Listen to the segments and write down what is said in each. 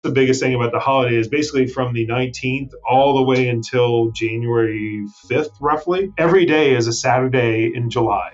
The biggest thing about the holiday is basically from the 19th all the way until January 5th, roughly. Every day is a Saturday in July.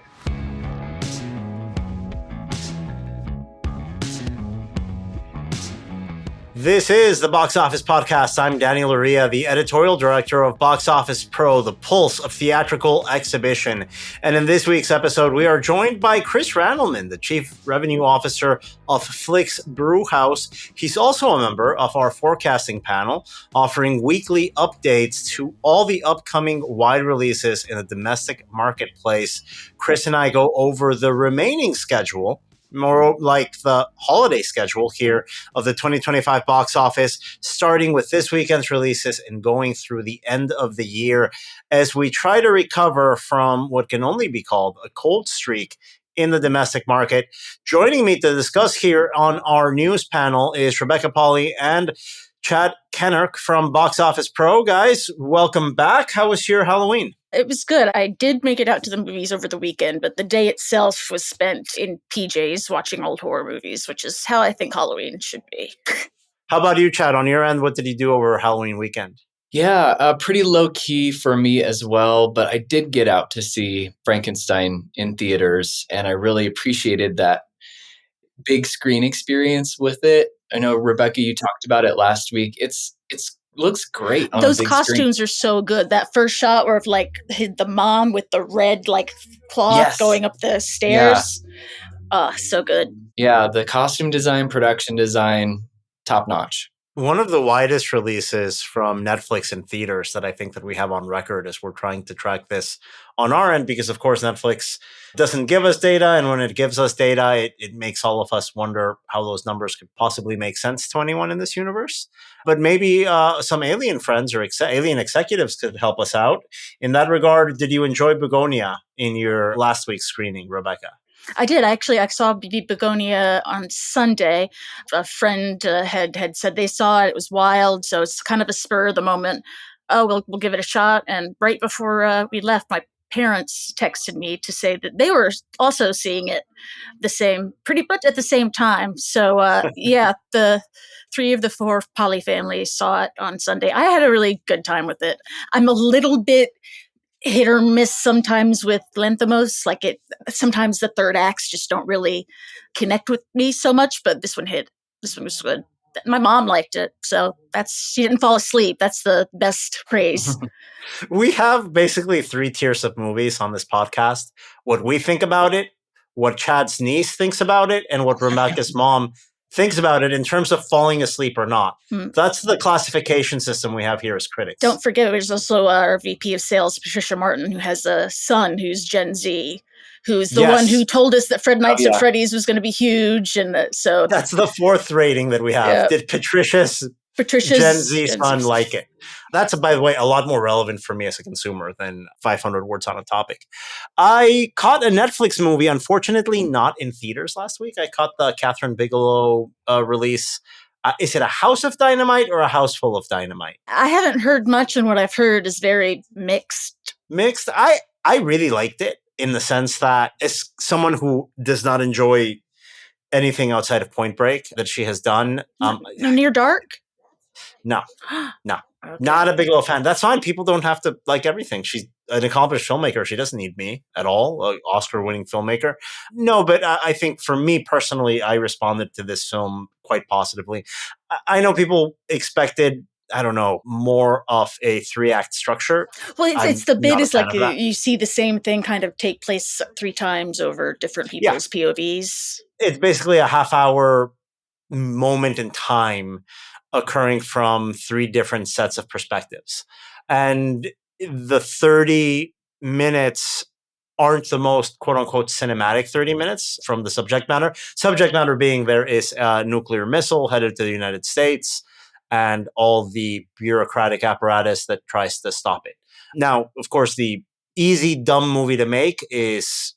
This is the Box Office Podcast. I'm Daniel Loria, the editorial director of Boxoffice Pro, the pulse of theatrical exhibition. And in this week's episode, we are joined by Chris Randleman, the chief revenue officer of Flix Brewhouse. He's also a member of our forecasting panel, offering weekly updates to all the upcoming wide releases in the domestic marketplace. Chris and I go over the remaining schedule, more like the holiday schedule here of the 2025 box office, starting with this weekend's releases and going through the end of the year as we try to recover from what can only be called a cold streak in the domestic market. Joining me to discuss here on our news panel is Rebecca Pahle and Chad Kennerk from Boxoffice Pro. Guys, welcome back. How was your Halloween? It was good. I did make it out to the movies over the weekend, but the day itself was spent in PJs watching old horror movies, which is how I think Halloween should be. How about you, Chad? On your end, what did you do over Halloween weekend? Yeah, pretty low key for me as well, but I did get out to see Frankenstein in theaters, and I really appreciated that big screen experience with it. I know, Rebecca, you talked about it last week. It's looks great on Those a big costumes screen. are so good. That first shot where of like the mom with the red cloth Yes. going up the stairs. So good. Yeah, the costume design, production design, top notch. One of the widest releases from Netflix in theaters that I think that we have on record is we're trying to track this on our end because, of course, Netflix doesn't give us data. And when it gives us data, it makes all of us wonder how those numbers could possibly make sense to anyone in this universe. But maybe some Alien friends or Alien executives could help us out. In that regard, did you enjoy Begonia in your last week's screening, Rebecca? I did. Actually, I saw Begonia on Sunday. A friend had said they saw it. It was wild. So it's kind of a spur of the moment. Oh, we'll give it a shot. And right before we left, my parents texted me to say that they were also seeing it pretty much at the same time. So yeah, the 3 of the 4 Pahle families saw it on Sunday. I had a really good time with it. I'm a little bit hit or miss sometimes with Lanthimos. Sometimes the third acts just don't really connect with me so much, but this one hit. This one was good. My mom liked it, so she didn't fall asleep. That's the best praise. We have basically 3 tiers of movies on this podcast. What we think about it, what Chad's niece thinks about it, and what Rebecca's mom thinks about it in terms of falling asleep or not. That's the classification system we have here as critics. Don't forget, there's also our VP of sales, Patricia Martin, who has a son who's Gen Z, who's the one who told us that Fred Nights at Freddy's was going to be huge. And so that's the 4th rating that we have. Yeah. Did Patricia's Gen Z son like it? That's, by the way, a lot more relevant for me as a consumer than 500 words on a topic. I caught a Netflix movie, unfortunately not in theaters last week. I caught the Catherine Bigelow release. Is it a House of Dynamite or a House Full of Dynamite? I haven't heard much, and what I've heard is very mixed. Mixed? I really liked it in the sense that as someone who does not enjoy anything outside of Point Break that she has done. No Near Dark? No. Okay. Not a Bigelow fan. That's fine. People don't have to like everything. She's an accomplished filmmaker. She doesn't need me at all. An Oscar-winning filmmaker. No, but I think for me personally, I responded to this film quite positively. I know people expected, I don't know, more of a 3-act structure. Well, it's the bit is like you see the same thing kind of take place 3 times over different people's POVs. It's basically a half-hour moment in time occurring from 3 different sets of perspectives. And the 30 minutes aren't the most quote-unquote cinematic 30 minutes from the subject matter. Subject matter being there is a nuclear missile headed to the United States and all the bureaucratic apparatus that tries to stop it. Now, of course, the easy, dumb movie to make is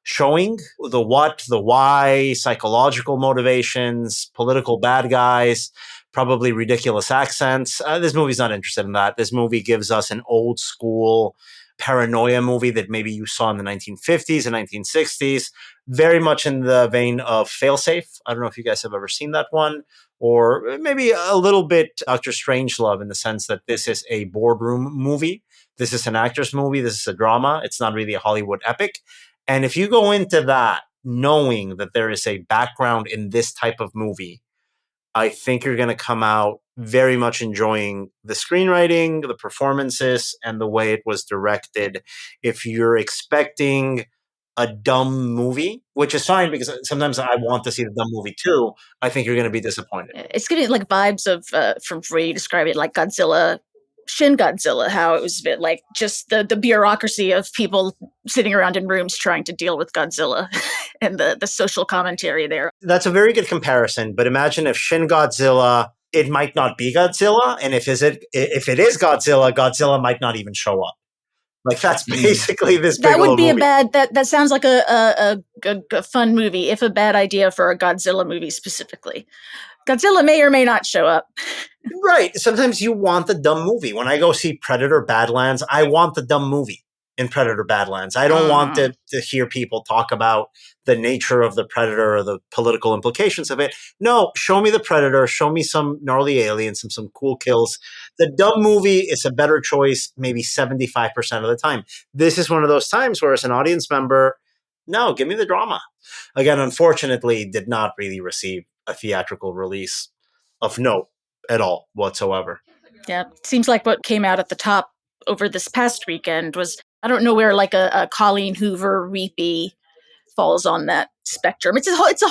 showing the what, the why, psychological motivations, political bad guys, probably ridiculous accents. This movie's not interested in that. This movie gives us an old school paranoia movie that maybe you saw in the 1950s and 1960s, very much in the vein of Failsafe. I don't know if you guys have ever seen that one, or maybe a little bit Dr. Strangelove in the sense that this is a boardroom movie. This is an actor's movie. This is a drama. It's not really a Hollywood epic. And if you go into that knowing that there is a background in this type of movie, I think you're going to come out very much enjoying the screenwriting, the performances, and the way it was directed. If you're expecting a dumb movie, which is fine because sometimes I want to see the dumb movie too, I think you're going to be disappointed. It's getting like vibes of from where you describe it, like Godzilla, Shin Godzilla, how it was a bit like just the bureaucracy of people sitting around in rooms trying to deal with Godzilla and the social commentary there. That's a very good comparison, but imagine if Shin Godzilla, it might not be Godzilla, and if it is Godzilla, Godzilla might not even show up. Like that's basically this. That would be movie. that sounds like a fun movie, if a bad idea for a Godzilla movie specifically. Godzilla may or may not show up. Right. Sometimes you want the dumb movie. When I go see Predator Badlands, I want the dumb movie in Predator Badlands. I don't want to hear people talk about the nature of the Predator or the political implications of it. No, show me the Predator. Show me some gnarly aliens and some cool kills. The dumb movie is a better choice maybe 75% of the time. This is one of those times where as an audience member, no, give me the drama. Again, unfortunately, did not really receive a theatrical release of note at all whatsoever. Yeah, seems like what came out at the top over this past weekend was, I don't know where like a Colleen Hoover Reapy falls on that spectrum. It's its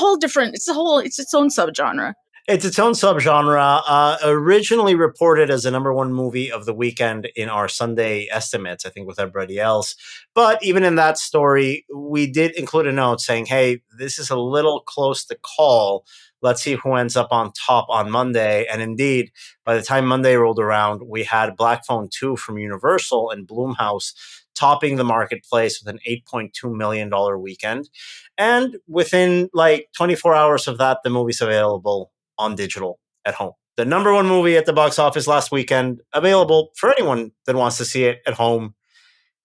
own subgenre. It's its own subgenre, originally reported as the number one movie of the weekend in our Sunday estimates, I think with everybody else. But even in that story, we did include a note saying, hey, this is a little close to call. Let's see who ends up on top on Monday. And indeed, by the time Monday rolled around, we had Black Phone 2 from Universal and Blumhouse topping the marketplace with an $8.2 million weekend. And within like 24 hours of that, the movie's available on digital at home. The number one movie at the box office last weekend, available for anyone that wants to see it at home,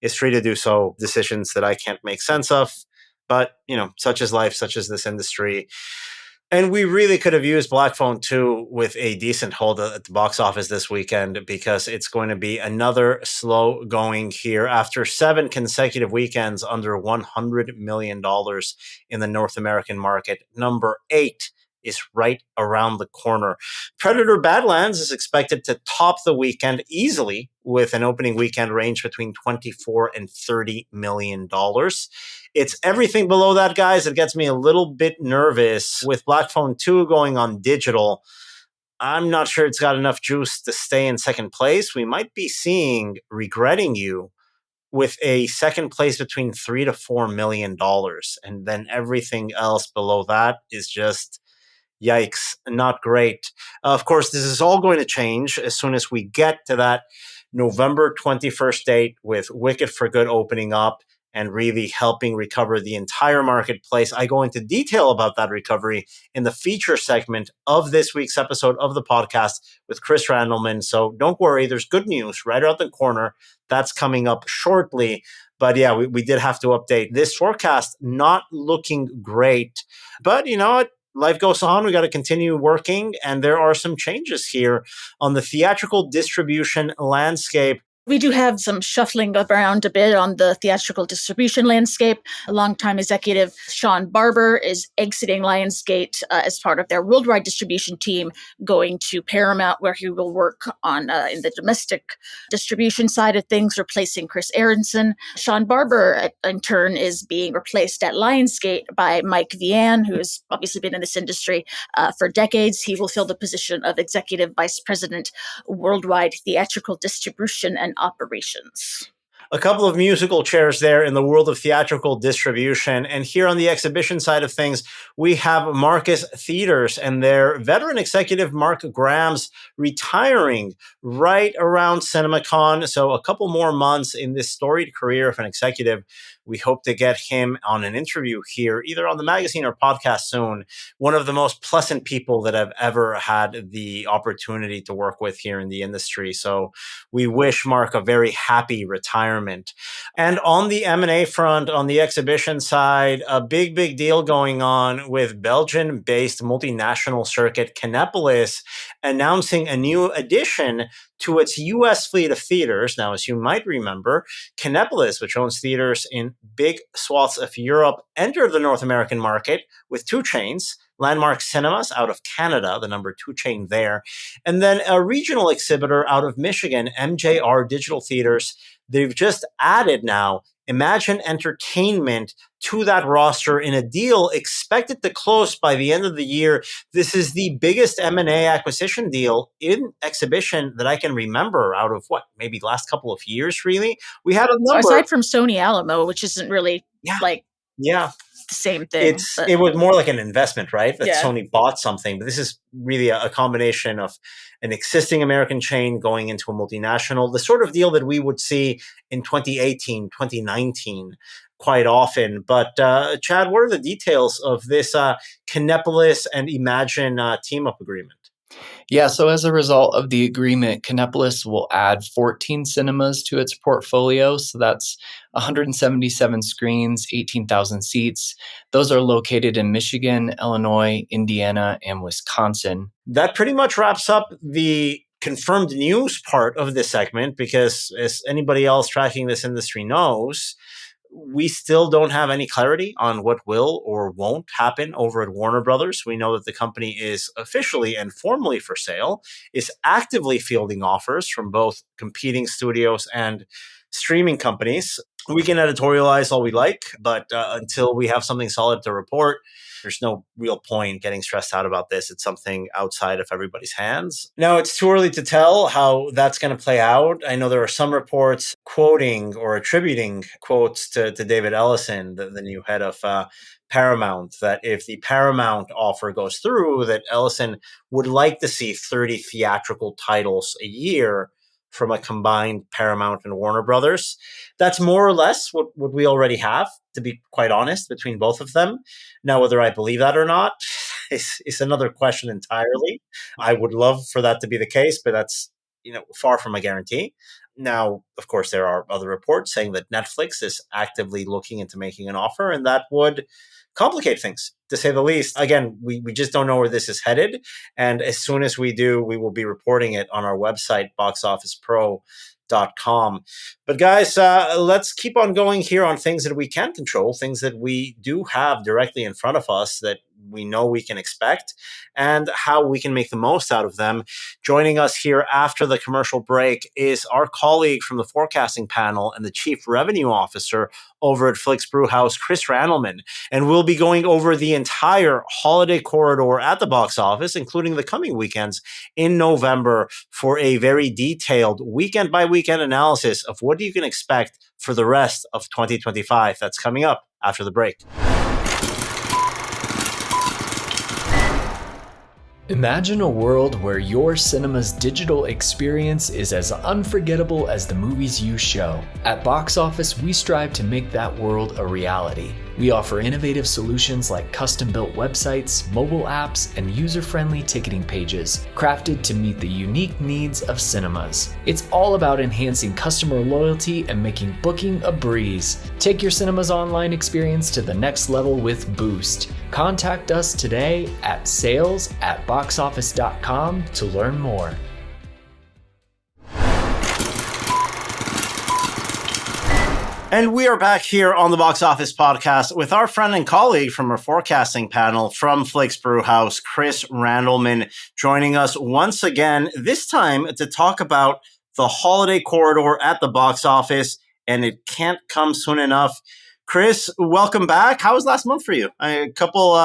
is free to do so. Decisions that I can't make sense of. But, such is life, such is this industry. And we really could have used Black Phone 2 with a decent hold at the box office this weekend because it's going to be another slow going here after 7 consecutive weekends under $100 million in the North American market. Number 8 is right around the corner. Predator Badlands is expected to top the weekend easily with an opening weekend range between $24 and $30 million. It's everything below that, guys. It gets me a little bit nervous. With Black Phone 2 going on digital, I'm not sure it's got enough juice to stay in second place. We might be seeing Regretting You with a second place between $3 to $4 million. And then everything else below that is just yikes, not great. Of course, this is all going to change as soon as we get to that November 21st date with Wicked for Good opening up and really helping recover the entire marketplace. I go into detail about that recovery in the feature segment of this week's episode of the podcast with Chris Randleman. So don't worry, there's good news right around the corner. That's coming up shortly. But yeah, we did have to update this forecast. Not looking great. But you know what? Life goes on. We got to continue working. And there are some changes here on the theatrical distribution landscape. We do have some shuffling around a bit on the theatrical distribution landscape. A longtime executive, Sean Barber, is exiting Lionsgate as part of their worldwide distribution team, going to Paramount, where he will work on in the domestic distribution side of things, replacing Chris Aronson. Sean Barber, in turn, is being replaced at Lionsgate by Mike Vian, who has obviously been in this industry for decades. He will fill the position of Executive Vice President, Worldwide Theatrical Distribution and Operations. A couple of musical chairs there in the world of theatrical distribution. And here on the exhibition side of things, we have Marcus Theaters and their veteran executive, Mark Grams, retiring right around CinemaCon. So a couple more months in this storied career of an executive We hope to get him on an interview here, either on the magazine or podcast soon. One of the most pleasant people that I've ever had the opportunity to work with here in the industry. So we wish Mark a very happy retirement. And on the M&A front, on the exhibition side, a big deal going on with Belgium-based multinational circuit Kinepolis announcing a new addition to its U.S. fleet of theaters. Now, as you might remember, Kinepolis, which owns theaters in big swaths of Europe, entered the North American market with 2 chains, Landmark Cinemas out of Canada, the number 2 chain there, and then a regional exhibitor out of Michigan, MJR Digital Theaters. They've just added now Emagine Entertainment to that roster in a deal expected to close by the end of the year. This is the biggest M&A acquisition deal in exhibition that I can remember out of maybe the last couple of years, really. We had a number. Aside from Sony Alamo, which isn't really the same thing. It was more like an investment, right? That Yeah. Sony bought something, but this is really a combination of an existing American chain going into a multinational, the sort of deal that we would see in 2018, 2019 quite often. But Chad, what are the details of this Kinepolis and Emagine team-up agreement? Yeah, so as a result of the agreement, Kinepolis will add 14 cinemas to its portfolio. So that's 177 screens, 18,000 seats. Those are located in Michigan, Illinois, Indiana, and Wisconsin. That pretty much wraps up the confirmed news part of this segment, because as anybody else tracking this industry knows, we still don't have any clarity on what will or won't happen over at Warner Brothers. We know that the company is officially and formally for sale, is actively fielding offers from both competing studios and streaming companies. We can editorialize all we like, but until we have something solid to report, there's no real point getting stressed out about this. It's something outside of everybody's hands. Now, it's too early to tell how that's going to play out. I know there are some reports quoting or attributing quotes to David Ellison, the new head of Paramount, that if the Paramount offer goes through, that Ellison would like to see 30 theatrical titles a year from a combined Paramount and Warner Brothers. That's more or less what we already have, to be quite honest, between both of them. Now, whether I believe that or not is another question entirely. I would love for that to be the case, but that's far from a guarantee. Now, of course, there are other reports saying that Netflix is actively looking into making an offer, and that would complicate things, to say the least. Again, we just don't know where this is headed. And as soon as we do, we will be reporting it on our website, boxofficepro.com. But guys, let's keep on going here on things that we can control, things that we do have directly in front of us that we know we can expect, and how we can make the most out of them. Joining us here after the commercial break is our colleague from the forecasting panel and the chief revenue officer over at Flix Brewhouse, Chris Randleman. And we'll be going over the entire holiday corridor at the box office, including the coming weekends in November, for a very detailed weekend by weekend analysis of what you can expect for the rest of 2025. That's coming up after the break. Imagine a world where your cinema's digital experience is as unforgettable as the movies you show. At Box Office, we strive to make that world a reality. We offer innovative solutions like custom-built websites, mobile apps, and user-friendly ticketing pages, crafted to meet the unique needs of cinemas. It's all about enhancing customer loyalty and making booking a breeze. Take your cinema's online experience to the next level with Boost. Contact us today at sales@boxoffice.com to learn more. And we are back here on the Box Office Podcast with our friend and colleague from our forecasting panel from Flix Brewhouse, Chris Randleman, joining us once again, this time to talk about the holiday corridor at the box office, and it can't come soon enough. Chris, welcome back. How was last month for you? A couple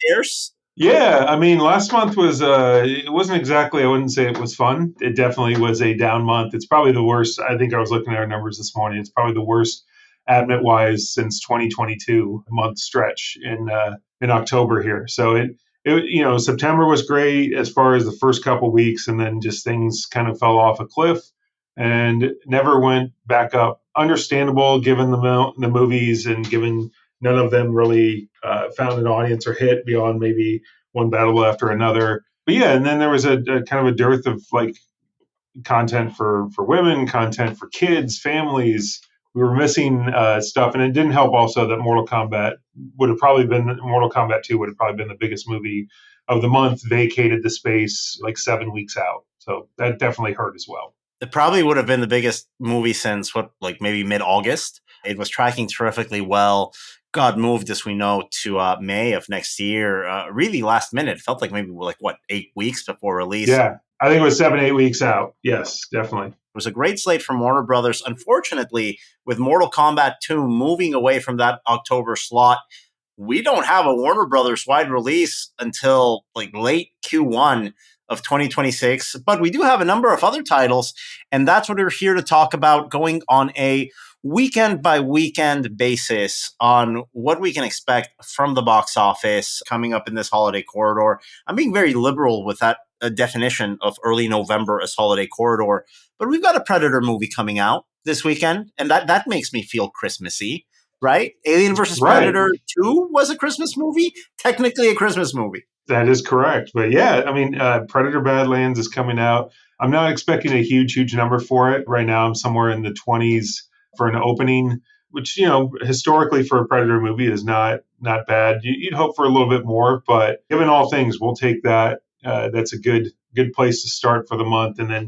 scares? Yeah, I mean, last month was, it wasn't exactly, I wouldn't say it was fun. It definitely was a down month. It's probably the worst. I think I was looking at our numbers this morning. It's probably the worst admit-wise since 2022 month stretch in October here. So it September was great as far as the first couple weeks, and then just things kind of fell off a cliff. and never went back up. Understandable given the movies and given none of them really found an audience or hit beyond maybe one battle after another. But yeah, and then there was a kind of a dearth of like content for women, content for kids, families. We were missing stuff, and it didn't help also that Mortal Kombat 2 would have probably been the biggest movie of the month, vacated the space like 7 weeks out. So that definitely hurt as well. It probably would have been the biggest movie since maybe mid-August. It was tracking terrifically well. Got moved, as we know, to May of next year. Really last minute. It felt like maybe 8 weeks before release. Yeah, I think it was 7-8 weeks out. Yes, definitely. It was a great slate from Warner Brothers. Unfortunately, with Mortal Kombat 2 moving away from that October slot, we don't have a Warner Brothers wide release until late Q1 of 2026, but we do have a number of other titles, and that's what we're here to talk about, going on a weekend by weekend basis on what we can expect from the box office coming up in this holiday corridor. I'm being very liberal with that definition of early November as holiday corridor, but we've got a Predator movie coming out this weekend, and that makes me feel Christmassy, right? Alien vs. Predator 2 was a Christmas movie, technically a Christmas movie. That is correct. But yeah, I mean, Predator Badlands is coming out. I'm not expecting a huge number for it. Right now, I'm somewhere in the 20s for an opening, which, historically for a Predator movie is not bad. You'd hope for a little bit more, but given all things, we'll take that. That's a good place to start for the month, and then,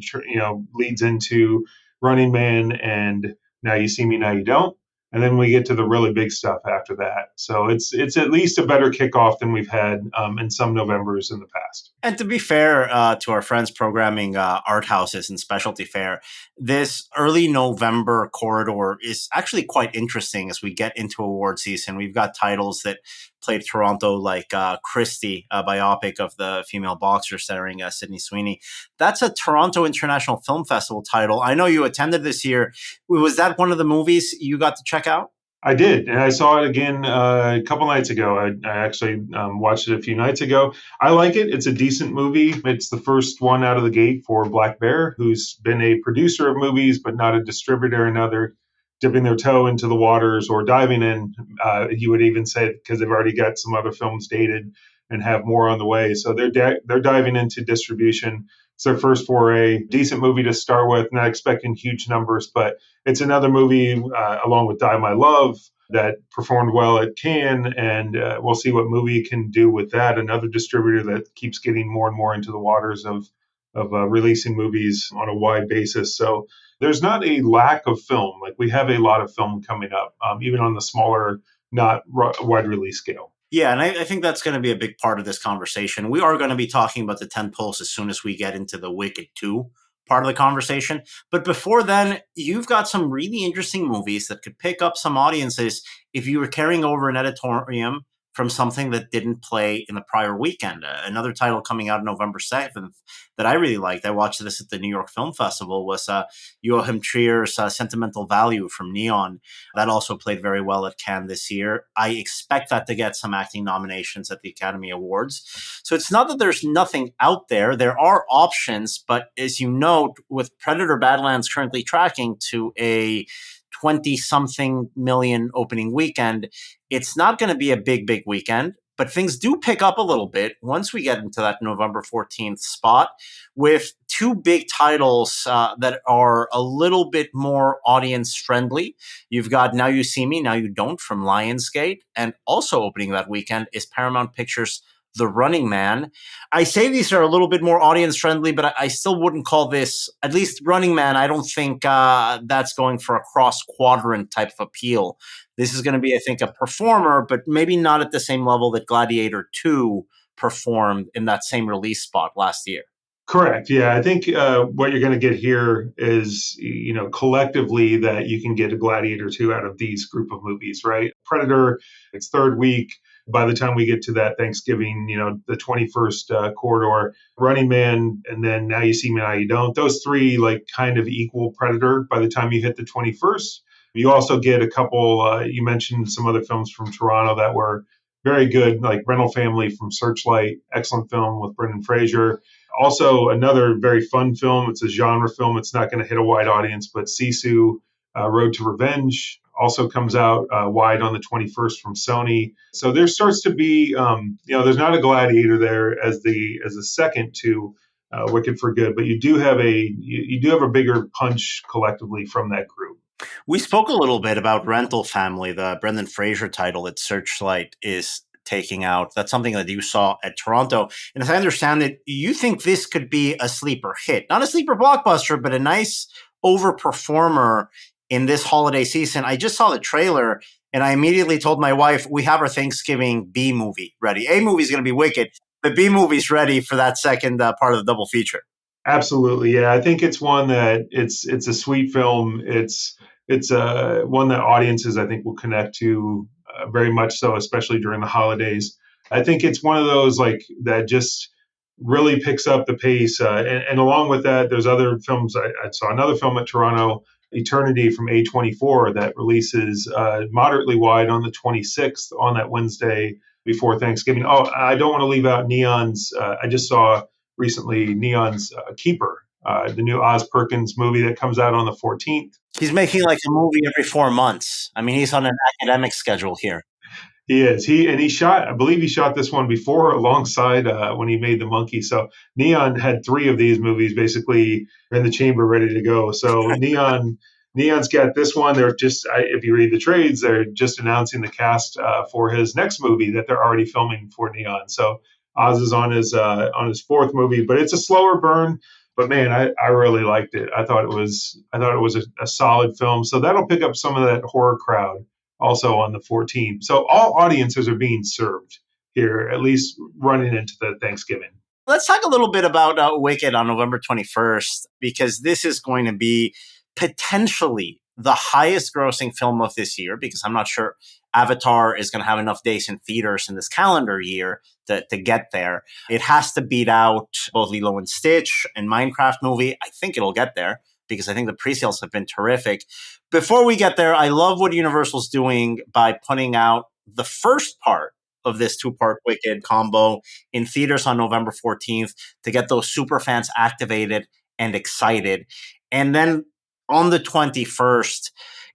leads into Running Man and Now You See Me, Now You Don't. And then we get to the really big stuff after that. So it's at least a better kickoff than we've had in some Novembers in the past. And to be fair to our friends programming art houses and specialty fare, this early November corridor is actually quite interesting as we get into award season. We've got titles that played Toronto, like Christie, a biopic of the female boxer starring Sydney Sweeney. That's a Toronto International Film Festival title. I know you attended this year. Was that one of the movies you got to check out? I did, and I saw it again a couple nights ago. I actually watched it a few nights ago. I like it. It's a decent movie. It's the first one out of the gate for Black Bear, who's been a producer of movies, but not a distributor, and now they're dipping their toe into the waters or diving in. He would even say, because they've already got some other films dated and have more on the way. So they're diving into distribution. It's their first foray. Decent movie to start with, not expecting huge numbers, but it's another movie along with Die My Love that performed well at Cannes, and we'll see what movie can do with that. Another distributor that keeps getting more and more into the waters of releasing movies on a wide basis. So there's not a lack of film. Like, we have a lot of film coming up, even on the smaller, not wide release scale. Yeah, and I think that's going to be a big part of this conversation. We are going to be talking about the tentpoles as soon as we get into the Wicked 2 part of the conversation. But before then, you've got some really interesting movies that could pick up some audiences if you were carrying over an editorium from something that didn't play in the prior weekend. Another title coming out November 7th that I really liked, I watched this at the New York Film Festival, was Joachim Trier's Sentimental Value from Neon. That also played very well at Cannes this year. I expect that to get some acting nominations at the Academy Awards. So it's not that there's nothing out there. There are options, but as you note, with Predator Badlands currently tracking to a 20-something million opening weekend, it's not going to be a big weekend, but things do pick up a little bit once we get into that November 14th spot with two big titles that are a little bit more audience friendly. You've got Now You See Me, Now You Don't from Lionsgate, and also opening that weekend is Paramount Pictures' The Running Man. I say these are a little bit more audience friendly, but I still wouldn't call this, at least Running Man, I don't think that's going for a cross-quadrant type of appeal. This is going to be, I think, a performer, but maybe not at the same level that Gladiator 2 performed in that same release spot last year. Correct. Yeah, I think what you're going to get here is, collectively that you can get a Gladiator 2 out of these group of movies, right? Predator, its third week. By the time we get to that Thanksgiving, the 21st corridor, Running Man, and then Now You See Me, Now You Don't. Those three kind of equal Predator by the time you hit the 21st. You also get a couple, you mentioned some other films from Toronto that were very good, like Rental Family from Searchlight, excellent film with Brendan Fraser. Also, another very fun film. It's a genre film. It's not going to hit a wide audience, but Sisu, Road to Revenge, also comes out wide on the 21st from Sony. So there starts to be, there's not a Gladiator there as a second to Wicked for Good, but you do have a bigger punch collectively from that group. We spoke a little bit about Rental Family, the Brendan Fraser title that Searchlight is taking out. That's something that you saw at Toronto. And as I understand it, you think this could be a sleeper hit. Not a sleeper blockbuster, but a nice overperformer in this holiday season. I just saw the trailer and I immediately told my wife, we have our Thanksgiving B movie ready. A movie is going to be Wicked. The B movie's ready for that second part of the double feature. Absolutely. Yeah. I think it's one that it's a sweet film. It's one that audiences, I think, will connect to very much so, especially during the holidays. I think it's one of those like that just really picks up the pace. And along with that, there's other films. I saw another film at Toronto, Eternity from A24, that releases moderately wide on the 26th on that Wednesday before Thanksgiving. Oh, I don't want to leave out Neon's. I just saw recently Neon's Keeper, the new Oz Perkins movie that comes out on the 14th. He's making like a movie every 4 months. I mean, he's on an academic schedule here. He is. I believe he shot this one before alongside when he made The Monkey. So Neon had 3 of these movies basically in the chamber ready to go. So Neon's got this one. They're just, if you read the trades, they're just announcing the cast for his next movie that they're already filming for Neon. So Oz is on his 4th movie, but it's a slower burn. But man, I really liked it. I thought it was a solid film. So that'll pick up some of that horror crowd also on the 14th. So all audiences are being served here, at least running into the Thanksgiving. Let's talk a little bit about Wicked on November 21st, because this is going to be potentially the highest grossing film of this year, because I'm not sure Avatar is going to have enough days in theaters in this calendar year to get there. It has to beat out both Lilo and Stitch and Minecraft movie. I think it'll get there because I think the pre-sales have been terrific. Before we get there, I love what Universal's doing by putting out the first part of this 2-part Wicked combo in theaters on November 14th to get those super fans activated and excited. And then on the 21st,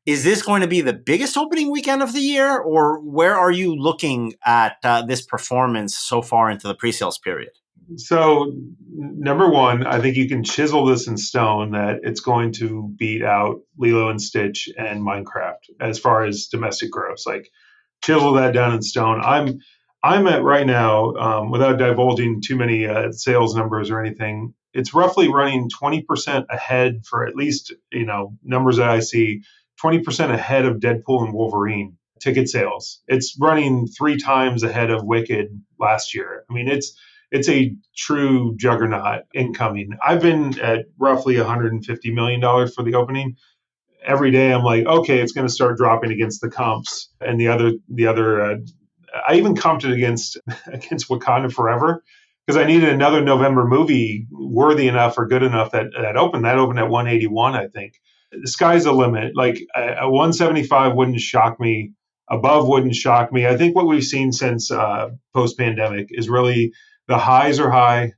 is this going to be the biggest opening weekend of the year, or where are you looking at this performance so far into the pre-sales period? So, number one, I think you can chisel this in stone that it's going to beat out Lilo and Stitch and Minecraft as far as domestic gross. Like, chisel that down in stone. I'm at right now, without divulging too many sales numbers or anything, it's roughly running 20% ahead for at least, numbers that I see, 20% ahead of Deadpool and Wolverine ticket sales. It's running 3 times ahead of Wicked last year. I mean, it's a true juggernaut incoming. I've been at roughly $150 million for the opening. Every day I'm like, okay, it's going to start dropping against the comps. And the other, I even comped it against Wakanda Forever because I needed another November movie worthy enough or good enough that opened. That opened at 181, I think. The sky's the limit. Like a 175 wouldn't shock me. Above wouldn't shock me. I think what we've seen since post-pandemic is really the highs are high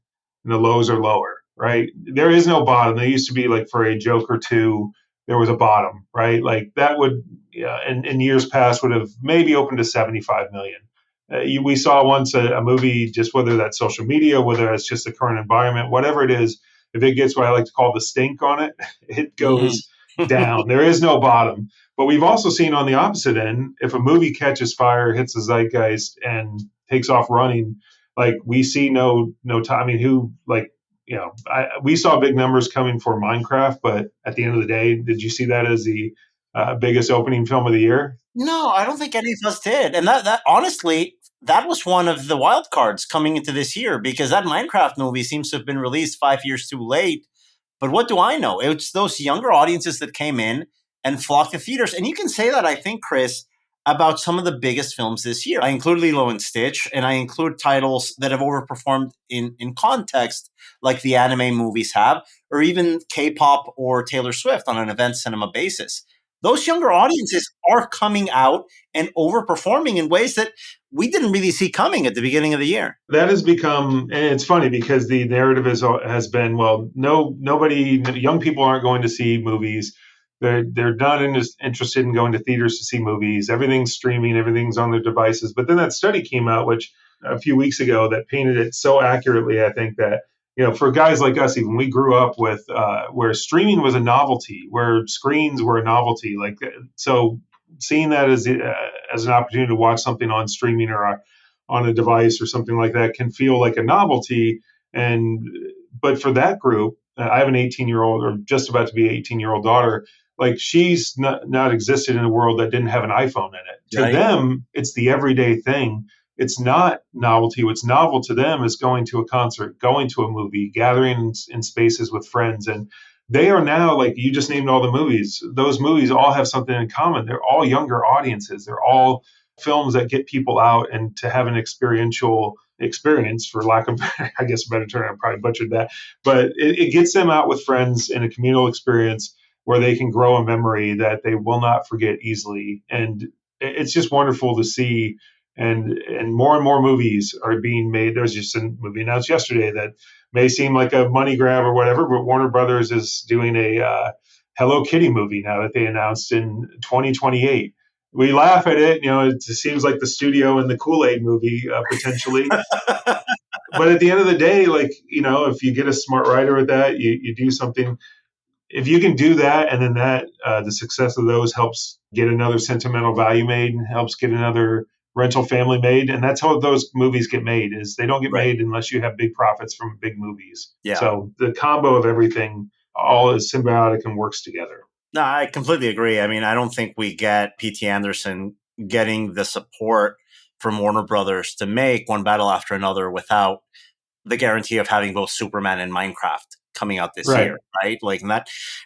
and the lows are lower, right? There is no bottom. There used to be like for a joke or two, there was a bottom, right? Like that would, in years past, would have maybe opened to 75 million. We saw once a movie, just whether that's social media, whether it's just the current environment, whatever it is, if it gets what I like to call the stink on it, it goes down. There is no bottom. But we've also seen on the opposite end, if a movie catches fire, hits the zeitgeist, and takes off running, like we see no time. I mean, we saw big numbers coming for Minecraft, but at the end of the day, did you see that as the biggest opening film of the year? No, I don't think any of us did. And that honestly, that was one of the wild cards coming into this year, because that Minecraft movie seems to have been released 5 years too late. But what do I know? It's those younger audiences that came in and flocked to theaters. And you can say that, I think, Chris, about some of the biggest films this year. I include Lilo and Stitch, and I include titles that have overperformed in context, like the anime movies have, or even K-pop or Taylor Swift on an event cinema basis. Those younger audiences are coming out and overperforming in ways that we didn't really see coming at the beginning of the year. That has become, and it's funny because the narrative has been, well, nobody, young people aren't going to see movies. They're not interested in going to theaters to see movies. Everything's streaming, everything's on their devices. But then that study came out, which a few weeks ago, that painted it so accurately. I think that, for guys like us, even we grew up with where streaming was a novelty, where screens were a novelty. So seeing that as an opportunity to watch something on streaming or on a device or something like that can feel like a novelty. But for that group, I have an 18-year-old or just about to be 18-year-old daughter. Like, she's not existed in a world that didn't have an iPhone in it. To them, it's the everyday thing. It's not novelty. What's novel to them is going to a concert, going to a movie, gathering in spaces with friends. And they are now, like you just named all the movies. Those movies all have something in common. They're all younger audiences. They're all films that get people out and to have an experiential experience, for lack of, I guess, a better term. I probably butchered that. But it gets them out with friends in a communal experience where they can grow a memory that they will not forget easily. And it's just wonderful to see. And more movies are being made. There's just a movie announced yesterday that may seem like a money grab or whatever, but Warner Brothers is doing a Hello Kitty movie now that they announced in 2028. We laugh at it. It seems like the studio in the Kool-Aid movie, potentially. But at the end of the day, if you get a smart writer with that, you do something. If you can do that, and then the success of those helps get another sentimental value made and helps get another rental family made. And that's how those movies get made, is they don't get made unless you have big profits from big movies. Yeah. So the combo of everything all is symbiotic and works together. No, I completely agree. I mean, I don't think we get P.T. Anderson getting the support from Warner Brothers to make One Battle After Another without the guarantee of having both Superman and Minecraft coming out this year, right?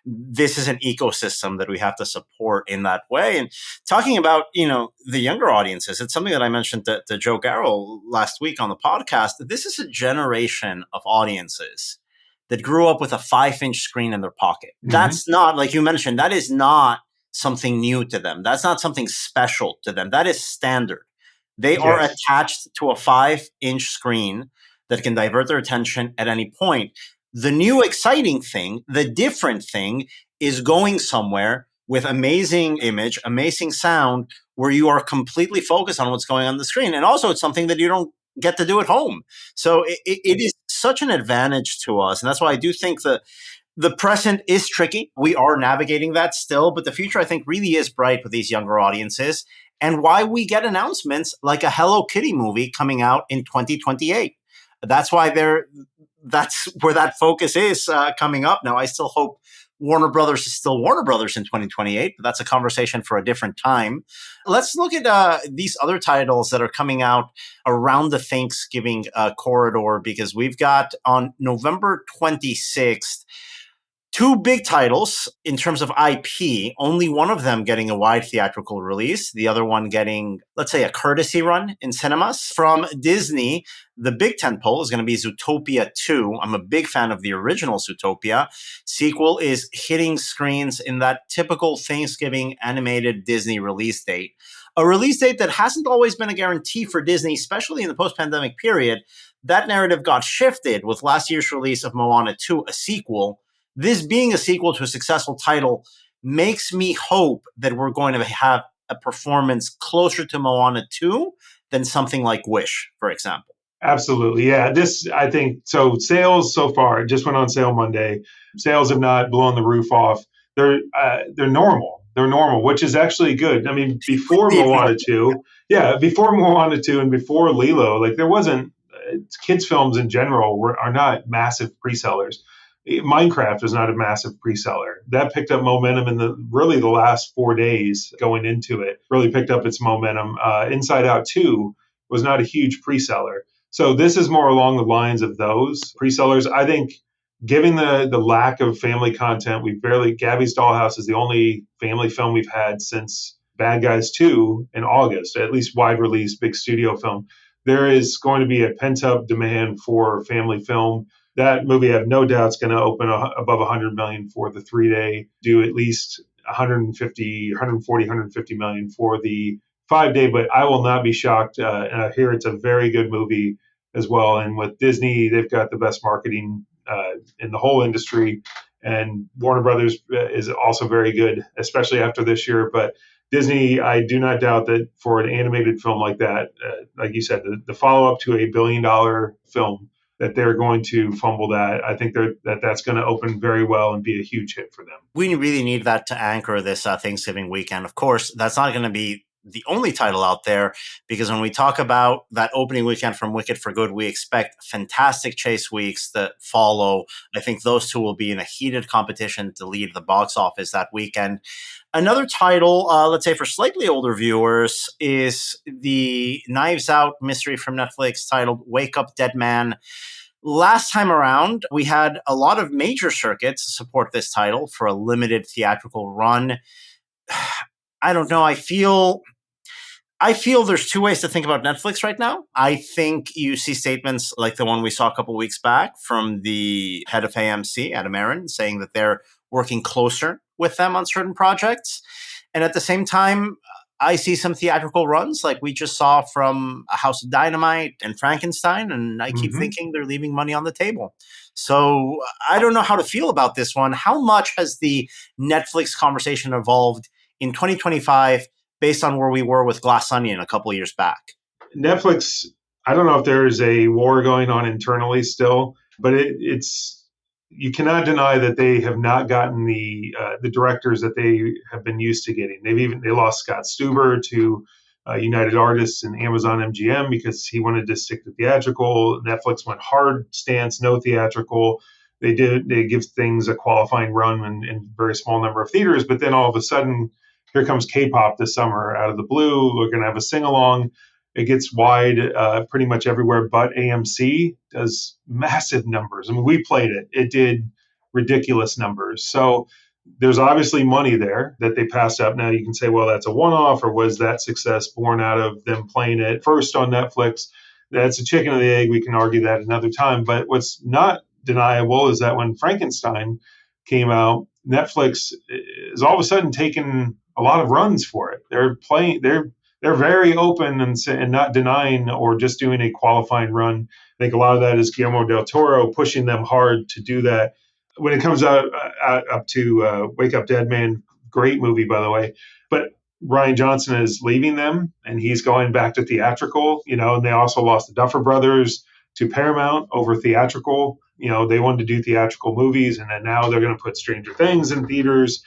This is an ecosystem that we have to support in that way. And talking about, the younger audiences, it's something that I mentioned to Joe Garrell last week on the podcast. This is a generation of audiences that grew up with a 5-inch screen in their pocket. Mm-hmm. That's not, like you mentioned, that is not something new to them. That's not something special to them. That is standard. They are attached to a 5-inch screen that can divert their attention at any point. The new exciting thing, the different thing, is going somewhere with amazing image, amazing sound, where you are completely focused on what's going on the screen. And also, it's something that you don't get to do at home. So it is such an advantage to us. And that's why I do think the present is tricky. We are navigating that still, but the future, I think, really is bright with these younger audiences, and why we get announcements like a Hello Kitty movie coming out in 2028. That's where that focus is coming up. Now, I still hope Warner Brothers is still Warner Brothers in 2028, but that's a conversation for a different time. Let's look at these other titles that are coming out around the Thanksgiving corridor, because we've got on November 26th, 2 big titles in terms of IP, only one of them getting a wide theatrical release, the other one getting, let's say, a courtesy run in cinemas. From Disney, the big tentpole is going to be Zootopia 2. I'm a big fan of the original Zootopia. Sequel is hitting screens in that typical Thanksgiving animated Disney release date. A release date that hasn't always been a guarantee for Disney, especially in the post-pandemic period. That narrative got shifted with last year's release of Moana 2, a sequel. This being a sequel to a successful title makes me hope that we're going to have a performance closer to Moana 2 than something like Wish, for example. Absolutely. Yeah. I think, so sales so far, it just went on sale Monday. Sales have not blown the roof off. They're normal. They're normal, which is actually good. I mean, before Moana 2 and before Lilo, there wasn't, kids films in general are not massive pre-sellers. Minecraft is not a massive pre-seller. That picked up momentum in the last 4 days going into it, really picked up its momentum. Inside Out 2 was not a huge pre-seller. So this is more along the lines of those pre-sellers. I think, given the lack of family content, Gabby's Dollhouse is the only family film we've had since Bad Guys 2 in August, at least wide release, big studio film. There is going to be a pent-up demand for family film. That movie, I have no doubt, is going to open above 100 million for the 3-day, do at least 140, 150 million for the 5-day, but I will not be shocked. And I hear it's a very good movie as well. And with Disney, they've got the best marketing in the whole industry. And Warner Brothers is also very good, especially after this year. But Disney, I do not doubt that for an animated film like that, like you said, the follow up to a $1 billion film, that they're going to fumble that. I think that's going to open very well and be a huge hit for them. We really need that to anchor this Thanksgiving weekend. Of course, that's not going to be the only title out there, because when we talk about that opening weekend from Wicked for Good, we expect fantastic chase weeks that follow. I think those two will be in a heated competition to lead the box office that weekend. Another title, let's say for slightly older viewers, is the Knives Out mystery from Netflix titled Wake Up Dead Man. Last time around, we had a lot of major circuits support this title for a limited theatrical run. I don't know. I feel there's two ways to think about Netflix right now. I think you see statements like the one we saw a couple weeks back from the head of AMC, Adam Aron, saying that they're working closer with them on certain projects. And at the same time, I see some theatrical runs like we just saw from A House of Dynamite and Frankenstein, and I keep thinking they're leaving money on the table. So I don't know how to feel about this one. How much has the Netflix conversation evolved in 2025 based on where we were with Glass Onion a couple of years back? Netflix, I don't know if there's a war going on internally still, but it's you cannot deny that they have not gotten the directors that they have been used to getting. They lost Scott Stuber to United Artists and Amazon MGM because he wanted to stick to theatrical. Netflix went hard stance, no theatrical. They give things a qualifying run in a very small number of theaters, but then all of a sudden, here comes K-pop this summer out of the blue. We're going to have a sing-along. It gets wide pretty much everywhere, but AMC does massive numbers. I mean, we played it. It did ridiculous numbers. So there's obviously money there that they passed up. Now you can say, well, that's a one-off, or was that success born out of them playing it first on Netflix? That's a chicken or the egg. We can argue that another time. But what's not deniable is that when Frankenstein came out, Netflix is all of a sudden taking a lot of runs for it. They're very open and not denying or just doing a qualifying run. I think a lot of that is Guillermo del Toro pushing them hard to do that. When it comes out up to Wake Up Dead Man, great movie, by the way, but Rian Johnson is leaving them and he's going back to theatrical, and they also lost the Duffer Brothers to Paramount over theatrical. They wanted to do theatrical movies, and then now they're going to put Stranger Things in theaters.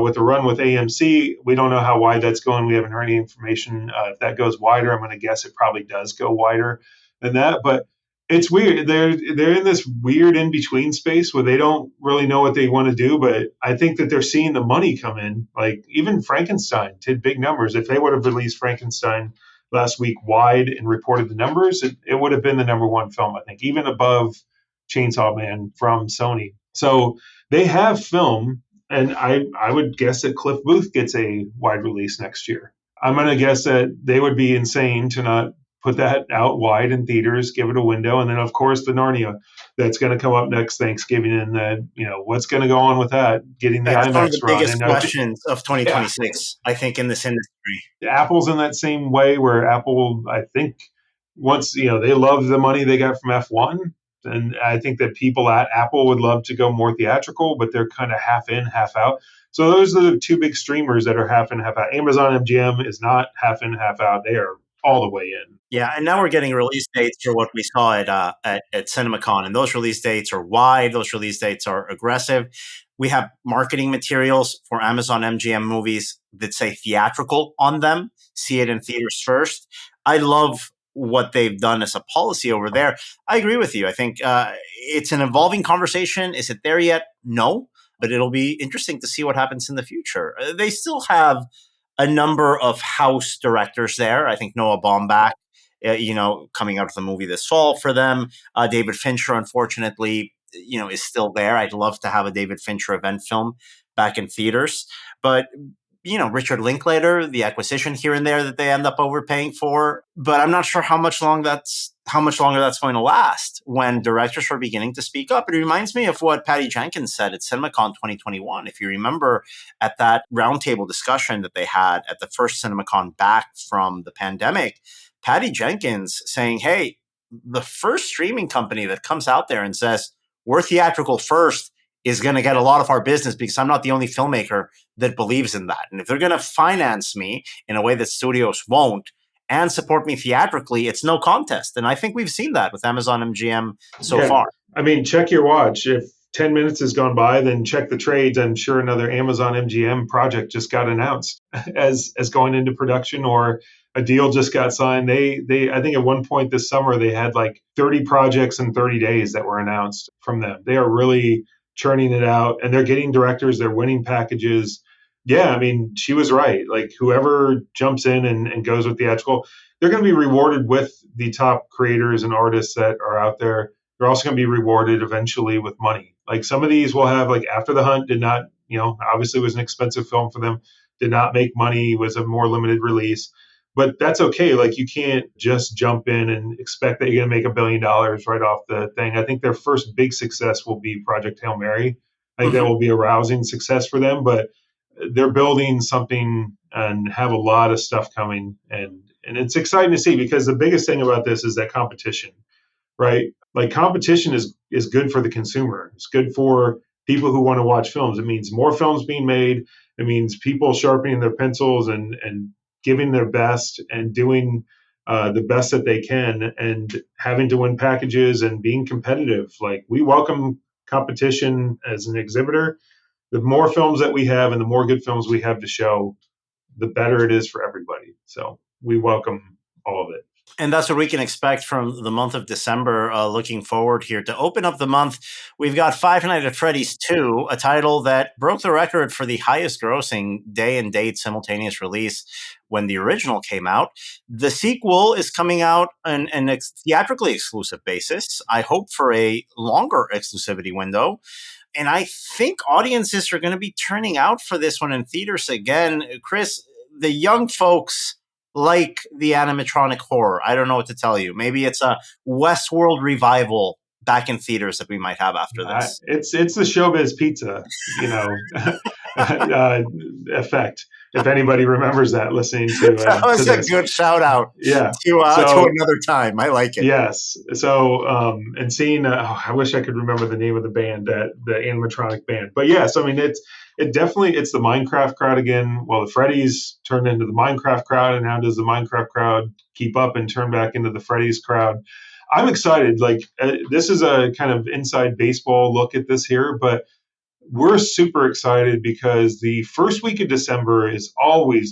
With the run with AMC, we don't know how wide that's going. We haven't heard any information. If that goes wider, I'm going to guess it probably does go wider than that. But it's weird. They're in this weird in-between space where they don't really know what they want to do. But I think that they're seeing the money come in. Like even Frankenstein did big numbers. If they would have released Frankenstein last week wide and reported the numbers, it would have been the number one film, I think, even above Chainsaw Man from Sony. So they have film. And I would guess that Cliff Booth gets a wide release next year. I'm going to guess that they would be insane to not put that out wide in theaters, give it a window. And then, of course, the Narnia that's going to come up next Thanksgiving. And what's going to go on with that? Getting the IMAX one of the run. biggest questions of 2026, I think, in this industry. Apple's in that same way where Apple, I think, once, they love the money they got from F1. And I think that people at Apple would love to go more theatrical, but they're kind of half in, half out. So those are the two big streamers that are half in, half out. Amazon MGM is not half in, half out. They are all the way in. Yeah, and now we're getting release dates for what we saw at CinemaCon, and those release dates are wide. Those release dates are aggressive. We have marketing materials for Amazon MGM movies that say theatrical on them. See it in theaters first. I love what they've done as a policy over there. I agree with you. I think it's an evolving conversation. Is it there yet? No, but it'll be interesting to see what happens in the future. They still have a number of house directors there. I think Noah Baumbach, coming out of the movie this fall for them. David Fincher, unfortunately, is still there. I'd love to have a David Fincher event film back in theaters. But Richard Linklater, the acquisition here and there that they end up overpaying for. But I'm not sure how much longer that's going to last when directors are beginning to speak up. It reminds me of what Patty Jenkins said at CinemaCon 2021. If you remember at that roundtable discussion that they had at the first CinemaCon back from the pandemic, Patty Jenkins saying, hey, the first streaming company that comes out there and says, we're theatrical first, is going to get a lot of our business because I'm not the only filmmaker that believes in that. And if they're going to finance me in a way that studios won't and support me theatrically, it's no contest. And I think we've seen that with Amazon MGM so far. I mean, check your watch. If 10 minutes has gone by, then check the trades. I'm sure another Amazon MGM project just got announced as going into production, or a deal just got signed. I think at one point this summer, they had like 30 projects in 30 days that were announced from them. They are really churning it out, and they're getting directors, they're winning packages. Yeah, I mean, she was right. Like, whoever jumps in and goes with theatrical, they're going to be rewarded with the top creators and artists that are out there. They're also going to be rewarded eventually with money. Like, some of these will have, like, After the Hunt did not, obviously was an expensive film for them, did not make money, was a more limited release. But that's okay. Like, you can't just jump in and expect that you're going to make $1 billion right off the thing. I think their first big success will be Project Hail Mary. I think that will be a rousing success for them, but they're building something and have a lot of stuff coming. And it's exciting to see, because the biggest thing about this is that competition, right? Like, competition is good for the consumer. It's good for people who want to watch films. It means more films being made. It means people sharpening their pencils and giving their best and doing the best that they can, and having to win packages and being competitive. Like, we welcome competition as an exhibitor. The more films that we have and the more good films we have to show, the better it is for everybody. So we welcome all of it. And that's what we can expect from the month of December. Looking forward here to open up the month, we've got Five Nights at Freddy's 2, a title that broke the record for the highest grossing day and date simultaneous release when the original came out. The sequel is coming out on a theatrically exclusive basis. I hope for a longer exclusivity window. And I think audiences are going to be turning out for this one in theaters again. Chris, the young folks like the animatronic horror. I don't know what to tell you. Maybe it's a Westworld revival back in theaters that we might have after this. It's the Showbiz Pizza, effect. If anybody remembers that, listening to that was a good shout out. Yeah, to another time. I like it. Yes. So and seeing, I wish I could remember the name of the band, the animatronic band. But yes, I mean it's the Minecraft crowd again. Well, the Freddy's turned into the Minecraft crowd, and now does the Minecraft crowd keep up and turn back into the Freddy's crowd? I'm excited. Like, this is a kind of inside baseball look at this here, but we're super excited because the first week of December is always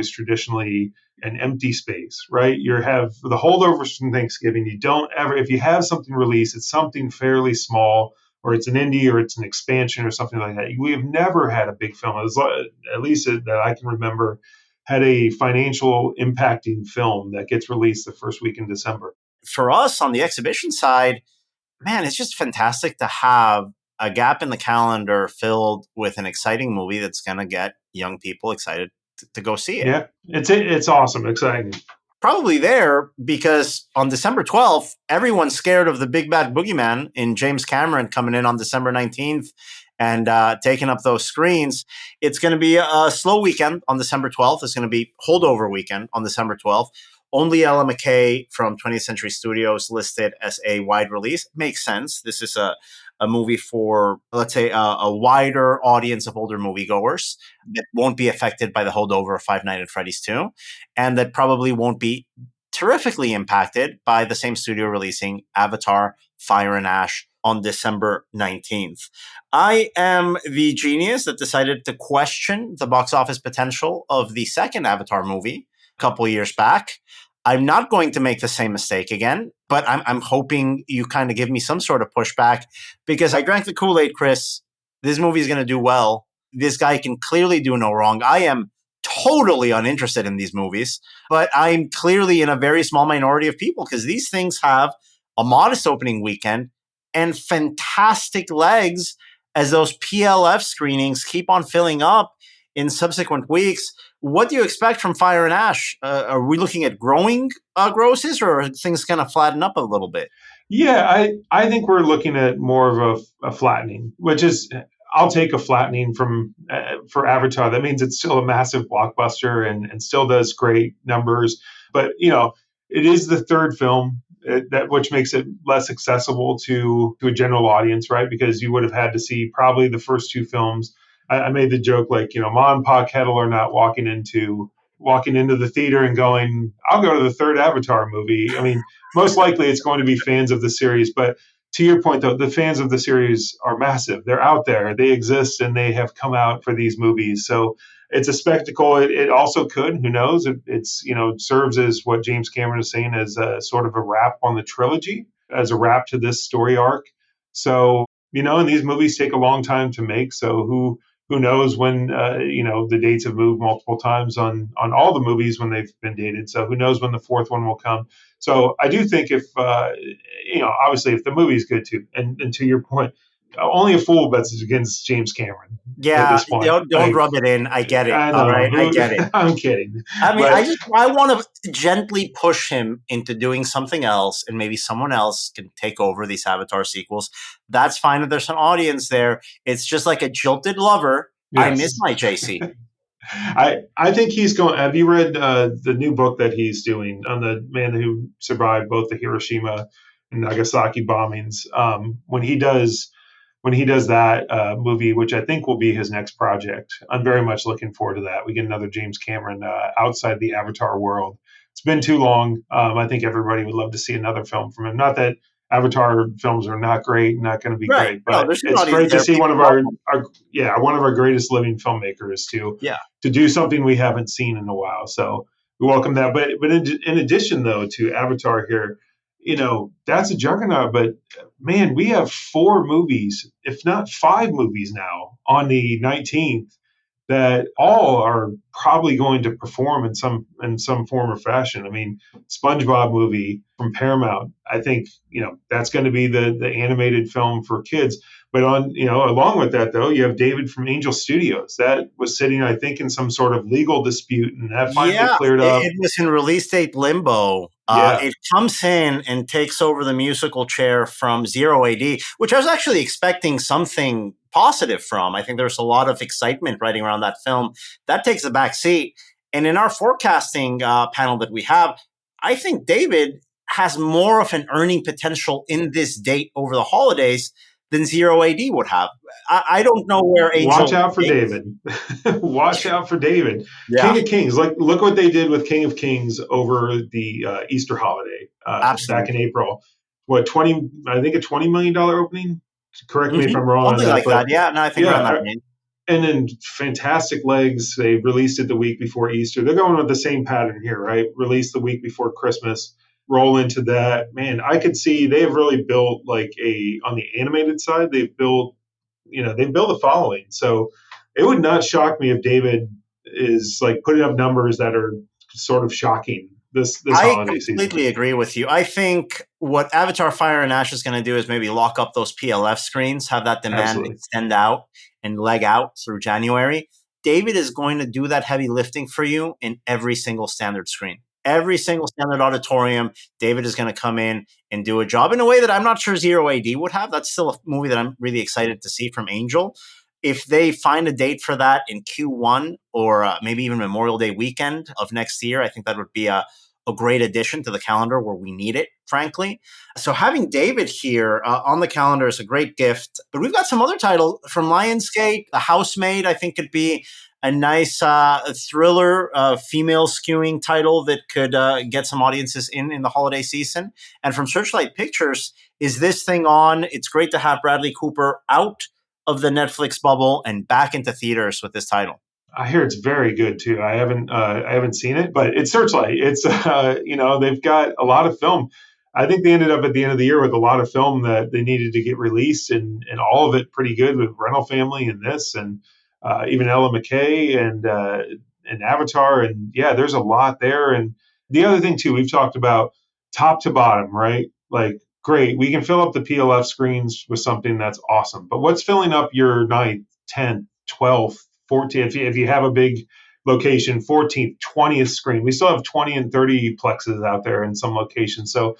traditionally an empty space, right? You have the holdovers from Thanksgiving. You don't ever, if you have something released, it's something fairly small, or it's an indie, or it's an expansion, or something like that. We have never had a big film, at least that I can remember, had a financial impacting film that gets released the first week in December. For us on the exhibition side, man, it's just fantastic to have a gap in the calendar filled with an exciting movie that's going to get young people excited to go see it. Yeah, it's awesome, exciting. Probably there because on December 12th, everyone's scared of the big bad boogeyman in James Cameron coming in on December 19th and taking up those screens. It's going to be a slow weekend on December 12th. It's going to be holdover weekend on December 12th. Only Ella McKay from 20th Century Studios listed as a wide release. Makes sense. This is a movie for, let's say, a wider audience of older moviegoers that won't be affected by the holdover of Five Nights at Freddy's 2, and that probably won't be terrifically impacted by the same studio releasing Avatar: Fire and Ash on December 19th. I am the genius that decided to question the box office potential of the second Avatar movie a couple of years back. I'm not going to make the same mistake again, but I'm hoping you kind of give me some sort of pushback, because I drank the Kool-Aid, Chris. This movie is going to do well. This guy can clearly do no wrong. I am totally uninterested in these movies, but I'm clearly in a very small minority of people, because these things have a modest opening weekend and fantastic legs as those PLF screenings keep on filling up in subsequent weeks. What do you expect from Fire and Ash? Are we looking at growing grosses, or are things kind of flatten up a little bit? Yeah, I think we're looking at more of a flattening, which is I'll take a flattening from for Avatar. That means it's still a massive blockbuster and still does great numbers. But it is the third film that which makes it less accessible to a general audience, right? Because you would have had to see probably the first two films. I made the joke like Ma and Pa Kettle are not walking into the theater and going, I'll go to the third Avatar movie. I mean, most likely it's going to be fans of the series. But to your point, though, the fans of the series are massive. They're out there. They exist, and they have come out for these movies. So it's a spectacle. It also could, who knows? It's serves as what James Cameron is saying as a sort of a wrap on the trilogy, as a wrap to this story arc. So and these movies take a long time to make. So who knows when the dates have moved multiple times on all the movies when they've been dated. So who knows when the fourth one will come. So I do think if obviously if the movie's good too, and to your point, only a fool bets against James Cameron. Yeah, at this point. don't rub it in. I get it. I know. All right, I get it. I'm kidding. I mean, I want to gently push him into doing something else, and maybe someone else can take over these Avatar sequels. That's fine if there's an audience there. It's just like a jilted lover. Yes. I miss my JC. I think he's going. Have you read the new book that he's doing on the man who survived both the Hiroshima and Nagasaki bombings? When he does that movie, which I think will be his next project, I'm very much looking forward to that. We get another James Cameron outside the Avatar world. It's been too long. I think everybody would love to see another film from him. Not that Avatar films are not great, not going to be great, but it's great to see one of our greatest living filmmakers to do something we haven't seen in a while. So we welcome that. But in addition, though, to Avatar here, that's a juggernaut. But man, we have 4 movies, if not 5 movies now on the 19th that all are probably going to perform in some form or fashion. I mean, SpongeBob movie from Paramount, I think, that's going to be the animated film for kids. But along with that, though, you have David from Angel Studios. That was sitting, I think, in some sort of legal dispute, and that finally cleared up. It was in release date limbo. It comes in and takes over the musical chair from Zero AD, which I was actually expecting something positive from. I think there's a lot of excitement riding around that film. That takes a back seat. And in our forecasting panel that we have, I think David has more of an earning potential in this date over the holidays than Zero AD would have. I don't know where Angel... Watch out for David. Watch out for David. Yeah. King of Kings. Look what they did with King of Kings over the Easter holiday back in April. I think a $20 million opening? Correct me if I'm wrong. Something like that. Yeah, no, I think around that range. And then fantastic legs. They released it the week before Easter. They're going with the same pattern here, right? Release the week before Christmas. Roll into that. Man, I could see they've really built on the animated side, they've built a following. So it would not shock me if David is putting up numbers that are sort of shocking this holiday season. I completely agree with you. I think what Avatar Fire and Ash is going to do is maybe lock up those PLF screens, have that demand extend out and leg out through January. David is going to do that heavy lifting for you in every single standard screen. Every single standard auditorium, David is going to come in and do a job in a way that I'm not sure Zero AD would have. That's still a movie that I'm really excited to see from Angel. If they find a date for that in Q1 or maybe even Memorial Day weekend of next year, I think that would be a great addition to the calendar where we need it, frankly. So having David here on the calendar is a great gift. But we've got some other titles from Lionsgate. The Housemaid, I think, could be a nice thriller, female skewing title that could get some audiences in the holiday season. And from Searchlight Pictures, Is This Thing On? It's great to have Bradley Cooper out of the Netflix bubble and back into theaters with this title. I hear it's very good too. I haven't seen it, but it's Searchlight. It's they've got a lot of film. I think they ended up at the end of the year with a lot of film that they needed to get released, and all of it pretty good with Rental Family and this, and even Ella McKay and Avatar, and there's a lot there. And the other thing too, we've talked about top to bottom, right? Great, we can fill up the PLF screens with something that's awesome, but what's filling up your 9th, 10th, 12th, 14th. If you have a big location, 14th, 20th screen. We still have 20 and 30 plexes out there in some locations. So,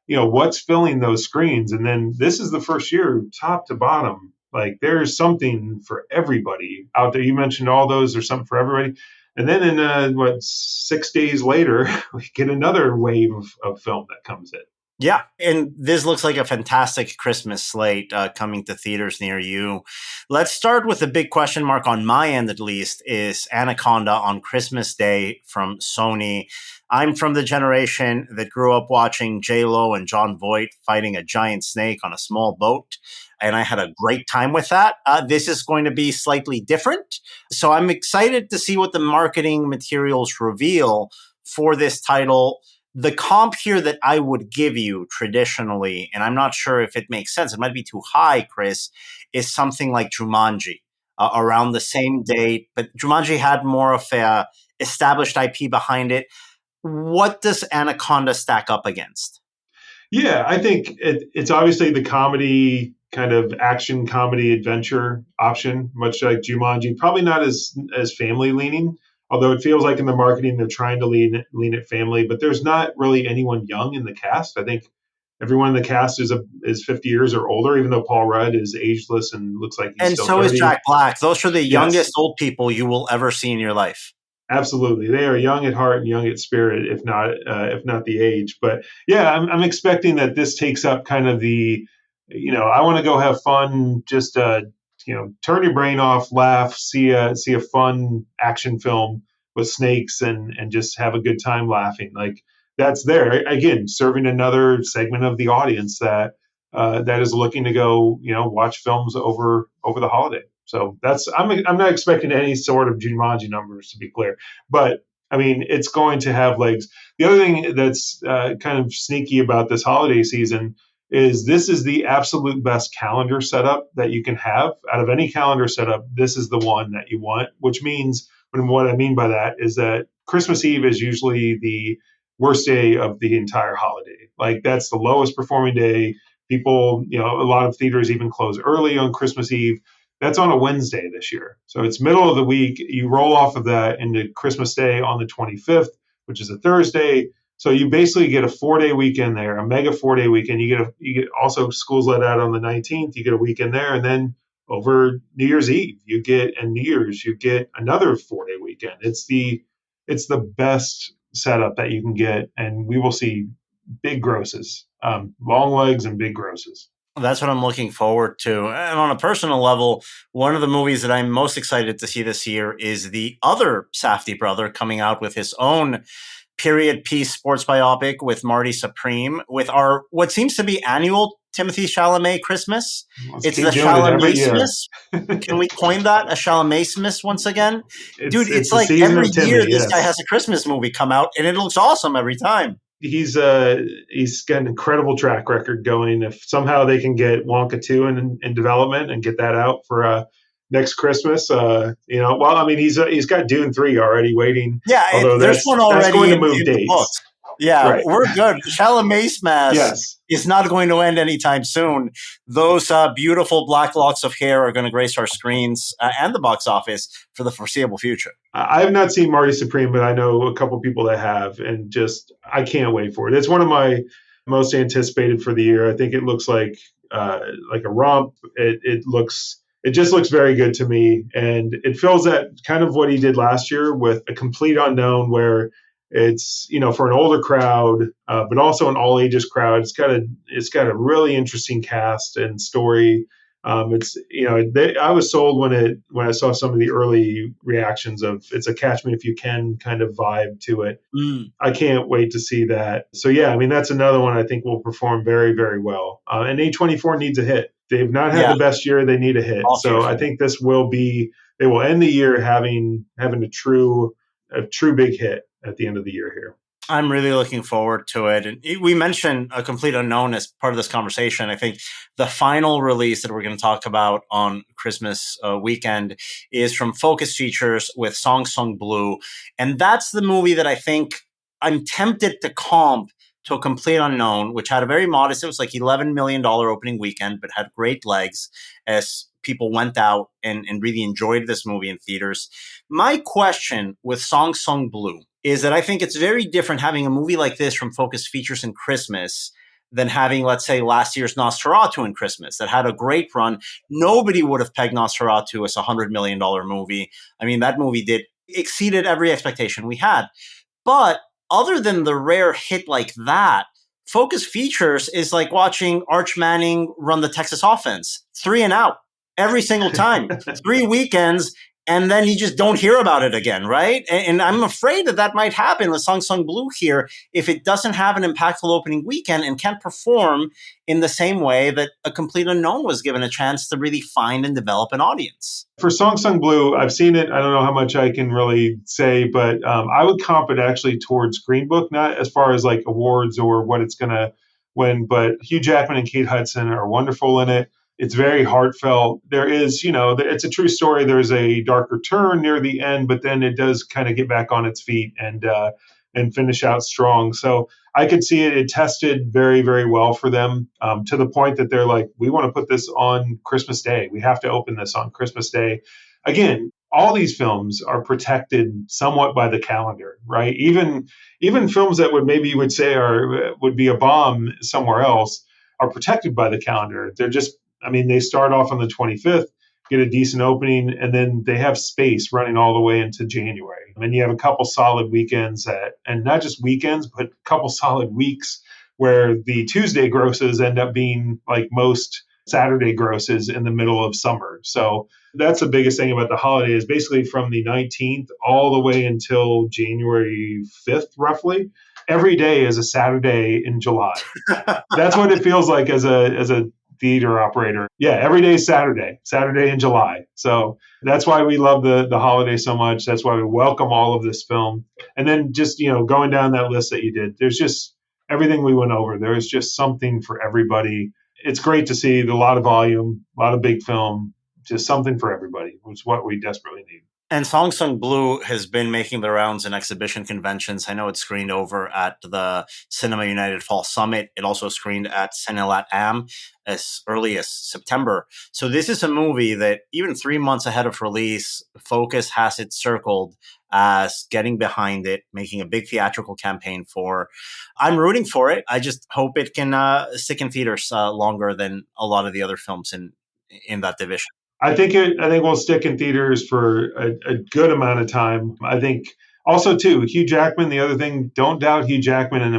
what's filling those screens? And then this is the first year, top to bottom, like there's something for everybody out there. You mentioned all those, there's something for everybody. And then in 6 days later, we get another wave of film that comes in. Yeah, and this looks like a fantastic Christmas slate coming to theaters near you. Let's start with the big question mark on my end, at least, is Anaconda on Christmas Day from Sony. I'm from the generation that grew up watching J-Lo and Jon Voight fighting a giant snake on a small boat, and I had a great time with that. This is going to be slightly different, so I'm excited to see what the marketing materials reveal for this title. The comp here that I would give you traditionally, and I'm not sure if it makes sense, it might be too high, Chris, is something like Jumanji around the same date. But Jumanji had more of a established IP behind it. What does Anaconda stack up against? Yeah, I think it's obviously the comedy, kind of action comedy adventure option, much like Jumanji. Probably not as family leaning. Although it feels like in the marketing they're trying to lean it family, but there's not really anyone young in the cast. I think everyone in the cast is 50 years or older, even though Paul Rudd is ageless and looks like he's still 30. And so is Jack Black. Those are the youngest old people you will ever see in your life. Absolutely, they are young at heart and young at spirit, if not the age. But yeah, I'm expecting that this takes up kind of the, I want to go have fun, just turn your brain off, laugh, see a fun action film with snakes and just have a good time laughing. Like that's there again, serving another segment of the audience that is looking to go, watch films over the holiday. So I'm not expecting any sort of Jumanji numbers, to be clear, but I mean, it's going to have legs. The other thing that's kind of sneaky about this holiday season is this is the absolute best calendar setup that you can have. Out of any calendar setup, this is the one that you want, which means, and what I mean by that is that Christmas Eve is usually the worst day of the entire holiday. Like that's the lowest performing day. People, a lot of theaters even close early on Christmas Eve. That's on a Wednesday this year. So it's middle of the week. You roll off of that into Christmas Day on the 25th, which is a Thursday. So you basically get a 4-day weekend there, a mega 4-day weekend. You get also schools let out on the 19th. You get a weekend there, and then over New Year's Eve, and New Year's, you get another 4-day weekend. It's the best setup that you can get, and we will see big grosses, long legs and big grosses. That's what I'm looking forward to. And on a personal level, one of the movies that I'm most excited to see this year is the other Safdie brother coming out with his own period piece sports biopic with Marty Supreme, with our what seems to be annual Timothée Chalamet Christmas. It's the Chalamet-smas. Can we coin that? A Chalamet-smas once again? It's like every year this guy has a Christmas movie come out, and it looks awesome every time. He's got an incredible track record going. If somehow they can get Wonka 2 in development and get that out for next Christmas, he's got Dune 3 already waiting. Yeah, there's one already. That's going to move dates. Yeah, right. We're good. Chalamet-smas is not going to end anytime soon. Those beautiful black locks of hair are going to grace our screens and the box office for the foreseeable future. I have not seen Marty Supreme, but I know a couple people that have, and I can't wait for it. It's one of my most anticipated for the year. I think it looks like a romp. It just looks very good to me, and it fills that kind of what he did last year with A Complete Unknown, where it's for an older crowd, but also an all ages crowd. It's got a really interesting cast and story. I was sold when I saw some of the early reactions of it's a Catch Me If You Can kind of vibe to it. I can't wait to see that. So yeah, I mean that's another one I think will perform very, very well. And A24 needs a hit. They've not had the best year. They need a hit. So I think they will end the year having a true big hit at the end of the year here. I'm really looking forward to it. And we mentioned A Complete Unknown as part of this conversation. I think the final release that we're going to talk about on Christmas weekend is from Focus Features with Song Sung Blue. And that's the movie that I think I'm tempted to comp to A Complete Unknown, which had a very modest, it was like $11 million opening weekend, but had great legs as people went out and really enjoyed this movie in theaters. My question with Song Sung Blue is that I think it's very different having a movie like this from Focus Features in Christmas than having, let's say, last year's Nosferatu in Christmas that had a great run. Nobody would have pegged Nosferatu as a $100 million movie. I mean, that movie exceeded every expectation we had. But other than the rare hit like that, Focus Features is like watching Arch Manning run the Texas offense, 3 and out every single time, 3 weekends, and then you just don't hear about it again, right? And I'm afraid that might happen with Song Sung Blue here if it doesn't have an impactful opening weekend and can't perform in the same way that A Complete Unknown was given a chance to really find and develop an audience. For Song Sung Blue, I've seen it. I don't know how much I can really say, but I would comp it actually towards Green Book, not as far as like awards or what it's going to win, but Hugh Jackman and Kate Hudson are wonderful in it. It's very heartfelt. There is, it's a true story. There's a darker turn near the end, but then it does kind of get back on its feet and finish out strong. So I could see it. It tested very, very well for them to the point that they're like, we want to put this on Christmas Day. We have to open this on Christmas Day. Again, all these films are protected somewhat by the calendar, right? Even films that you would say would be a bomb somewhere else are protected by the calendar. They start off on the 25th, get a decent opening, and then they have space running all the way into January. And you have a couple solid weekends and not just weekends, but a couple solid weeks where the Tuesday grosses end up being like most Saturday grosses in the middle of summer. So that's the biggest thing about the holiday is basically from the 19th all the way until January 5th, roughly. Every day is a Saturday in July. That's what it feels like as a theater operator. Yeah, every day is Saturday in July. So that's why we love the holiday so much. That's why we welcome all of this film. And then just, going down that list that you did, there's just everything we went over. There's just something for everybody. It's great to see a lot of volume, a lot of big film, just something for everybody, which is what we desperately need. And Song Sung Blue has been making the rounds in exhibition conventions. I know it screened over at the Cinema United Fall Summit. It also screened at Cinelat Am as early as September. So this is a movie that even 3 months ahead of release, Focus has it circled as getting behind it, making a big theatrical campaign for. I'm rooting for it. I just hope it can stick in theaters longer than a lot of the other films in that division. I think we'll stick in theaters for a good amount of time. I think also too, Hugh Jackman. The other thing, don't doubt Hugh Jackman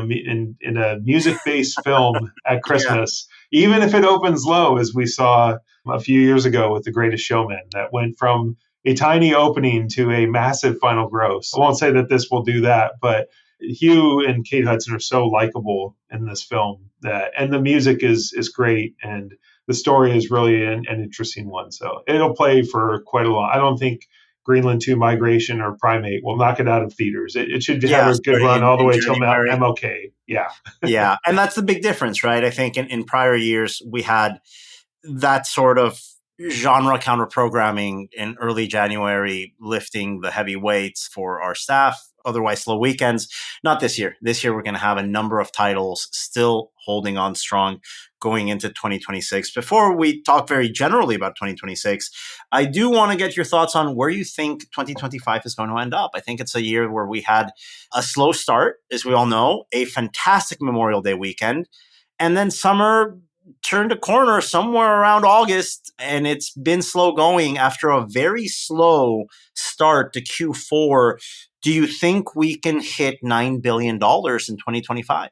in a music-based film at Christmas, even if it opens low, as we saw a few years ago with The Greatest Showman, that went from a tiny opening to a massive final gross. I won't say that this will do that, but Hugh and Kate Hudson are so likable in this film and the music is great, and the story is really an interesting one. So it'll play for quite a long. I don't think Greenland 2 Migration or Primate will knock it out of theaters. It should have a good run all the way till MLK. Yeah. Yeah. And that's the big difference, right? I think in prior years, we had that sort of genre counter programming in early January, lifting the heavy weights for our staff, otherwise slow weekends. Not this year. This year, we're going to have a number of titles still holding on strong going into 2026. Before we talk very generally about 2026, I do want to get your thoughts on where you think 2025 is going to end up. I think it's a year where we had a slow start, as we all know, a fantastic Memorial Day weekend, and then summer turned a corner somewhere around August, and it's been slow going after a very slow start to Q4. Do you think we can hit $9 billion in 2025?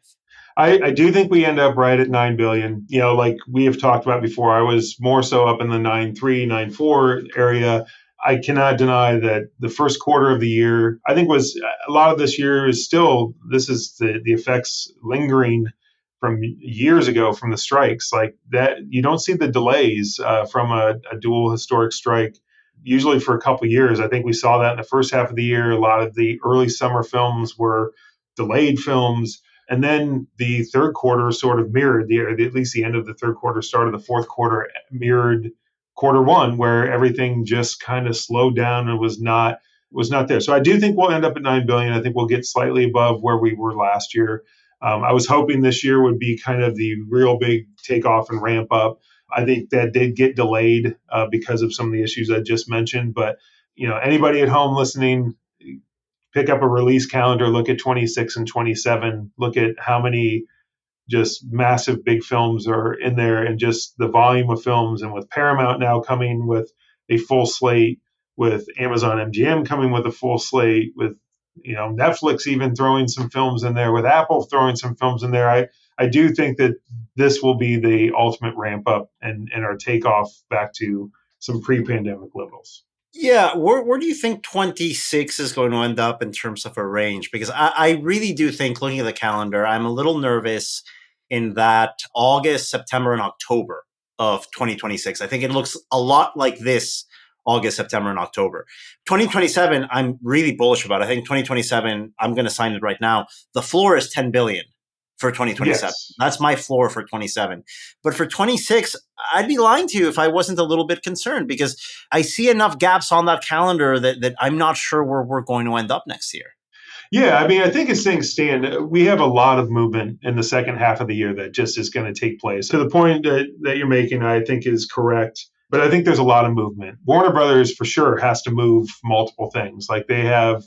I do think we end up right at $9 billion. Like we have talked about before, I was more so up in the 9.3, 9.4 area. I cannot deny that the first quarter of the year, I think was a lot of this year is still, this is the effects lingering from years ago from the strikes. Like that, you don't see the delays from a dual historic strike usually for a couple of years. I think we saw that in the first half of the year. A lot of the early summer films were delayed films. And then the third quarter sort of mirrored, at least the end of the third quarter, start of the fourth quarter mirrored quarter one, where everything just kind of slowed down and was not there. So I do think we'll end up at $9 billion. I think we'll get slightly above where we were last year. I was hoping this year would be kind of the real big takeoff and ramp up. I think that did get delayed because of some of the issues I just mentioned. But, anybody at home listening, pick up a release calendar, look at 26 and 27, look at how many just massive big films are in there, and just the volume of films. And with Paramount now coming with a full slate, with Amazon MGM coming with a full slate, with Netflix even throwing some films in there, with Apple throwing some films in there, I do think that this will be the ultimate ramp up and our takeoff back to some pre-pandemic levels. Yeah, where do you think 26 is going to end up in terms of a range? Because I really do think, looking at the calendar, I'm a little nervous in that August, September, and October of 2026. I think it looks a lot like this August, September, and October. 2027, I'm really bullish about. I think 2027, I'm going to sign it right now. The floor is 10 billion for 2027. Yes. That's my floor for 27. But for 26, I'd be lying to you if I wasn't a little bit concerned, because I see enough gaps on that calendar that I'm not sure where we're going to end up next year. Yeah, I mean, I think as things stand, we have a lot of movement in the second half of the year that just is going to take place. To the point that you're making, I think is correct. But I think there's a lot of movement. Warner Brothers, for sure, has to move multiple things. Like they have,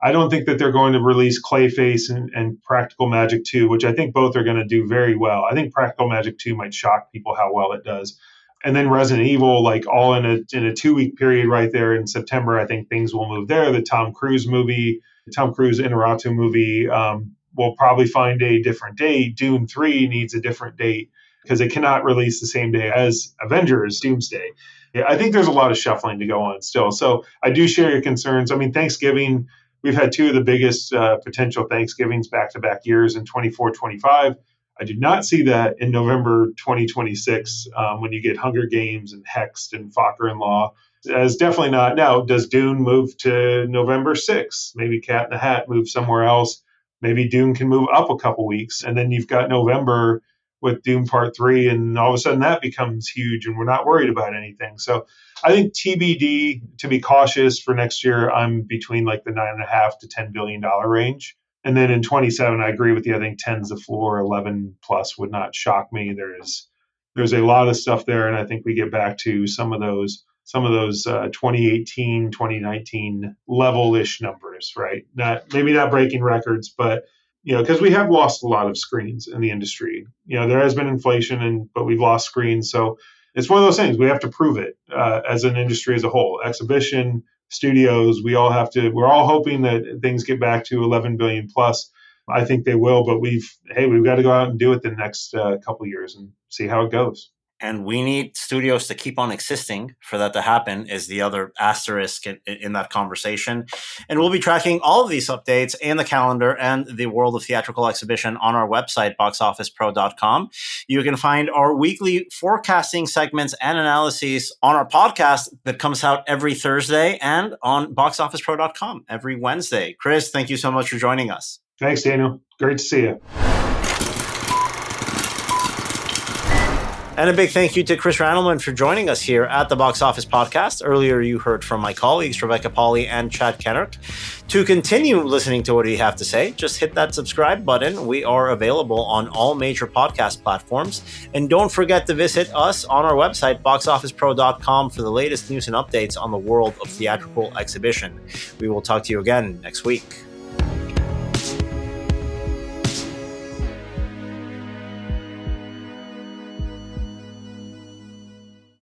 I don't think that they're going to release Clayface and Practical Magic 2, which I think both are going to do very well. I think Practical Magic 2 might shock people how well it does. And then Resident Evil, like all in a 2-week period right there in September, I think things will move there. The Tom Cruise Inarritu movie will probably find a different date. Dune 3 needs a different date because it cannot release the same day as Avengers Doomsday. Yeah, I think there's a lot of shuffling to go on still. So I do share your concerns. I mean, Thanksgiving, we've had two of the biggest potential Thanksgivings back-to-back years in 24-25. I do not see that in November 2026 when you get Hunger Games and Hexed and Fokker-in-Law. As definitely not. Now, does Dune move to November 6th? Maybe Cat in the Hat moves somewhere else. Maybe Dune can move up a couple weeks. And then you've got November with Dune Part 3, and all of a sudden that becomes huge and we're not worried about anything. So I think TBD, to be cautious for next year, I'm between like the $9.5 to $10 billion range. And then in 27, I agree with you. I think 10's the floor, 11 plus would not shock me. There's a lot of stuff there, and I think we get back to some of those 2018, 2019 level-ish numbers, right? Maybe not breaking records, but because we have lost a lot of screens in the industry. There has been inflation, but we've lost screens. So it's one of those things. We have to prove it as an industry as a whole. Exhibition, studios, we're all hoping that things get back to 11 billion plus. I think they will, but we've got to go out and do it the next couple of years and see how it goes. And we need studios to keep on existing for that to happen, is the other asterisk in that conversation. And we'll be tracking all of these updates and the calendar and the World of Theatrical Exhibition on our website, boxofficepro.com. You can find our weekly forecasting segments and analyses on our podcast that comes out every Thursday, and on boxofficepro.com every Wednesday. Chris, thank you so much for joining us. Thanks, Daniel. Great to see you. And a big thank you to Chris Randleman for joining us here at the Box Office Podcast. Earlier, you heard from my colleagues, Rebecca Pahle and Chad Kennerk. To continue listening to what we have to say, just hit that subscribe button. We are available on all major podcast platforms. And don't forget to visit us on our website, boxofficepro.com, for the latest news and updates on the world of theatrical exhibition. We will talk to you again next week.